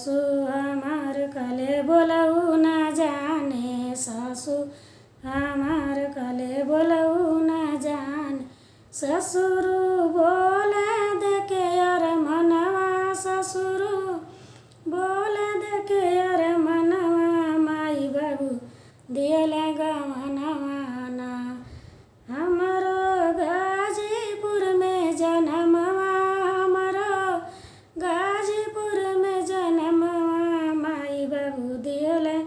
सासू हमार कले बोलऊ ना जाने, सासू हमार कले बोलऊ ना जाने। ससुर बोले देखे यार मनवा, ससुर बोले देखे यार मनवा, माई बाबू दियले गवनवा ना। हमरो गाजीपुर में जनमवा, हमरो गाजीपुर में जनमवा, माई बाबू दियले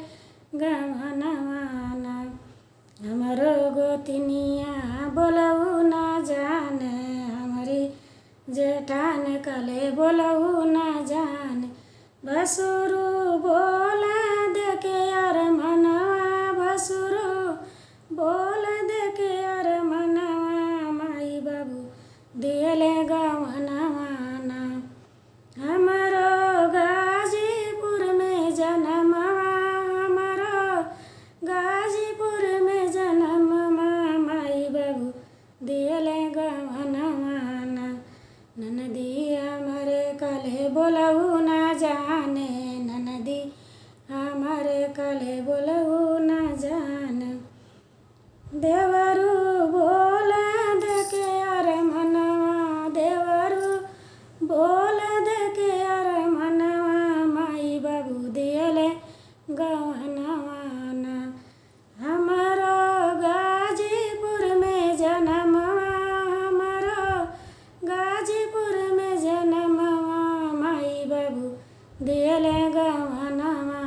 गवनवा ना। हमरो गोतनिया बोलऊ ना जाने, हमारी जेठान कले बोलऊ ना जाने। भसुरु बोले देखे यार मनवा, भसुरु बोले देखे यार मनवा, माई बाबू दियले गवनवा ना। हमरो गाजीपुर में जनमवा, हमरो गाजीपुर में जनमवा, माई बाबू दियले गवनवा ना। ननदी हमारे कले बोलऊ ना जाने, ननदी हमारे कले बोलऊ ना जाने। देवरू बोले देखे यार मनवा, देवरू बोले देखे यार मनवा, माई बाबू दियले गवनवा ना। हमरो गाजीपुर में जनमवा, हमरो गाजीपुर में जनमवा, माई बाबू दियले गवनवा